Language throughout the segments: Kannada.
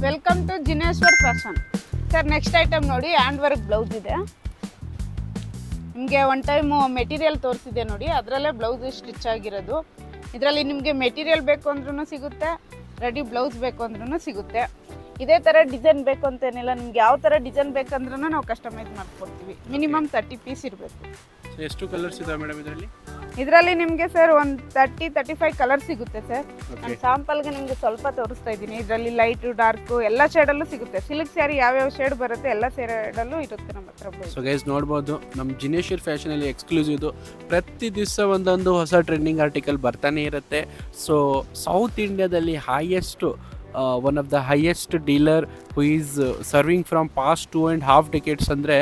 Welcome to Jineshwar fashion. Sir next item ನೋಡಿ, ಹ್ಯಾಂಡ್ ವರ್ಕ್ ಬ್ಲೌಸ್ ಇದೆ. ನಿಮಗೆ ಒನ್ ಟೈಮು ಮೆಟೀರಿಯಲ್ ತೋರಿಸಿದೆ ನೋಡಿ, ಅದರಲ್ಲೇ ಬ್ಲೌಸ್ ಸ್ಟಿಚ್ ಆಗಿರೋದು. ಇದರಲ್ಲಿ ನಿಮಗೆ ಮೆಟೀರಿಯಲ್ ಬೇಕು ಅಂದ್ರೂ ಸಿಗುತ್ತೆ, ರೆಡಿ ಬ್ಲೌಸ್ ಬೇಕು ಅಂದ್ರೂ ಸಿಗುತ್ತೆ. ಇದೇ ಥರ ಡಿಸೈನ್ ಬೇಕು ಅಂತೇನಿಲ್ಲ, ನಿಮ್ಗೆ ಯಾವ ಥರ ಡಿಸೈನ್ ಬೇಕಂದ್ರೂ ನಾವು ಕಸ್ಟಮೈಸ್ ಮಾಡ್ಕೊಡ್ತೀವಿ. ಮಿನಿಮಮ್ 30 ಪೀಸ್ ಇರಬೇಕು. ಎಷ್ಟು ಕಲರ್ಸ್ ಇದಾವೆ ಮೇಡಮ್ ಇದರಲ್ಲಿ ನಿಮಗೆ ಸರ್ ಒಂದು 30-35 ಕಲರ್ ಸಿಗುತ್ತೆ ಸರ್. ನಾನು ಸ್ಯಾಂಪಲ್ಗೆ ನಿಮಗೆ ಸ್ವಲ್ಪ ತೋರಿಸ್ತಾ ಇದ್ದೀನಿ. ಇದರಲ್ಲಿ ಲೈಟು ಡಾರ್ಕು ಎಲ್ಲ ಶೇಡಲ್ಲೂ ಸಿಗುತ್ತೆ. ಸಿಲ್ಕ್ ಸ್ಯಾರಿ ಯಾವ್ಯಾವ ಶೇಡ್ ಬರುತ್ತೆ ಎಲ್ಲ ಶೇಡಲ್ಲೂ ಇರುತ್ತೆ ನಮ್ಮ ಹತ್ರ. ಸೊ ಗೈಸ್ ನೋಡ್ಬೋದು, ನಮ್ಮ ಜಿನೇಶ್ವರ್ ಫ್ಯಾಷನಲ್ಲಿ ಎಕ್ಸ್ಕ್ಲೂಸಿವ್ ಇದು. ಪ್ರತಿ ದಿವಸ ಒಂದೊಂದು ಹೊಸ ಟ್ರೆಂಡಿಂಗ್ ಆರ್ಟಿಕಲ್ ಬರ್ತಾನೆ ಇರುತ್ತೆ. ಸೊ ಸೌತ್ ಇಂಡಿಯಾದಲ್ಲಿ one of the highest dealer who is serving from past 2.5 decades ಅಂದರೆ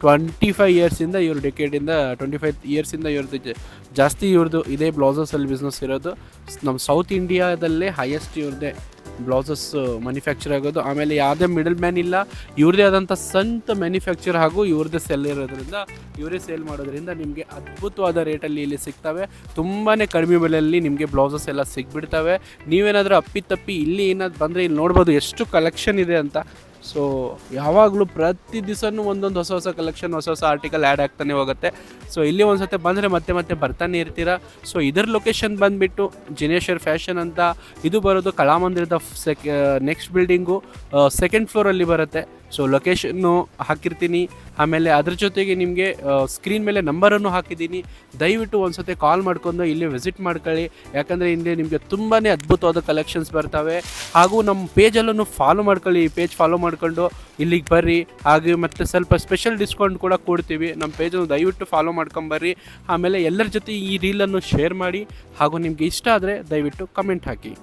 25 ಇಯರ್ಸಿಂದ ಇವ್ರ ಡೆಕೇಡಿಂದ 25 ಇಯರ್ಸಿಂದ ಇವ್ರದ್ದು ಜಾಸ್ತಿ ಇವ್ರದ್ದು ಇದೇ ಬ್ಲೌಸಸಲ್ಲಿ ಬಿಸ್ನೆಸ್ ಇರೋದು. ನಮ್ಮ ಸೌತ್ ಇಂಡಿಯಾದಲ್ಲೇ ಹೈಯೆಸ್ಟ್ ಇವ್ರದ್ದೇ ಬ್ಲೌಸಸ್ ಮ್ಯಾನುಫ್ಯಾಕ್ಚರ್ ಆಗೋದು. ಆಮೇಲೆ ಯಾವುದೇ ಮಿಡಲ್ ಮ್ಯಾನ್ ಇಲ್ಲ, ಇವ್ರದ್ದೇ ಆದಂಥ ಸ್ವಂತ ಮ್ಯಾನುಫ್ಯಾಕ್ಚರ್ ಹಾಗೂ ಇವ್ರದ್ದೇ ಸೆಲ್ ಇರೋದ್ರಿಂದ ಇವರೇ ಸೇಲ್ ಮಾಡೋದ್ರಿಂದ ನಿಮಗೆ ಅದ್ಭುತವಾದ ರೇಟಲ್ಲಿ ಇಲ್ಲಿ ಸಿಗ್ತವೆ. ತುಂಬಾ ಕಡಿಮೆ ಬೆಲೆಯಲ್ಲಿ ನಿಮಗೆ ಬ್ಲೌಸಸ್ ಎಲ್ಲ ಸಿಗ್ಬಿಡ್ತವೆ. ನೀವೇನಾದರೂ ಅಪ್ಪಿತಪ್ಪಿ ಇಲ್ಲಿ ಏನಾದ್ರು ಬಂದರೆ ಇಲ್ಲಿ ನೋಡ್ಬೋದು ಎಷ್ಟು ಕಲೆಕ್ಷನ್ ಇದೆ ಅಂತ. ಸೊ ಯಾವಾಗಲೂ ಪ್ರತಿ ದಿವಸನೂ ಒಂದೊಂದು ಹೊಸ ಕಲೆಕ್ಷನ್, ಹೊಸ ಆರ್ಟಿಕಲ್ ಆ್ಯಡ್ ಆಗ್ತಾನೆ ಹೋಗುತ್ತೆ. ಸೊ ಇಲ್ಲಿ ಒಂದು ಸತಿ ಬಂದರೆ ಮತ್ತೆ ಬರ್ತಾನೆ ಇರ್ತೀರ. ಸೊ ಇದರ ಲೊಕೇಶನ್ ಬಂದುಬಿಟ್ಟು ಜಿನೇಶ್ವರ್ ಫ್ಯಾಷನ್ ಅಂತ. ಇದು ಬರೋದು ಕಲಾಮಂದಿರದ ನೆಕ್ಸ್ಟ್ ಬಿಲ್ಡಿಂಗು 2nd ಫ್ಲೋರಲ್ಲಿ ಬರುತ್ತೆ. ಸೊ ಲೊಕೇಶನ್ನು ಹಾಕಿರ್ತೀನಿ, ಆಮೇಲೆ ಅದ್ರ ಜೊತೆಗೆ ನಿಮಗೆ ಸ್ಕ್ರೀನ್ ಮೇಲೆ ನಂಬರನ್ನು ಹಾಕಿದ್ದೀನಿ. ದಯವಿಟ್ಟು ಒಂದು ಸತಿ ಕಾಲ್ ಮಾಡ್ಕೊಂಡು ಇಲ್ಲಿ ವಿಸಿಟ್ ಮಾಡ್ಕೊಳ್ಳಿ. ಯಾಕಂದರೆ ಇಲ್ಲಿ ನಿಮಗೆ ತುಂಬಾ ಅದ್ಭುತವಾದ ಕಲೆಕ್ಷನ್ಸ್ ಬರ್ತವೆ. ಹಾಗೂ ನಮ್ಮ ಪೇಜಲ್ಲೂ ಫಾಲೋ ಮಾಡ್ಕೊಳ್ಳಿ. ಈ ಪೇಜ್ ಫಾಲೋ ಮಾಡ್ಕೊಂಡು ಇಲ್ಲಿಗೆ ಬರ್ರಿ. ಹಾಗೆ ಮತ್ತು ಸ್ವಲ್ಪ ಸ್ಪೆಷಲ್ ಡಿಸ್ಕೌಂಟ್ ಕೂಡ ಕೊಡ್ತೀವಿ. ನಮ್ಮ ಪೇಜನ್ನು ದಯವಿಟ್ಟು ಫಾಲೋ ಮಾಡ್ಕೊಂಬರ್ರಿ. ಆಮೇಲೆ ಎಲ್ಲರ ಜೊತೆ ಈ ರೀಲನ್ನು ಶೇರ್ ಮಾಡಿ. ಹಾಗೂ ನಿಮಗೆ ಇಷ್ಟ ಆದರೆ ದಯವಿಟ್ಟು ಕಮೆಂಟ್ ಹಾಕಿ.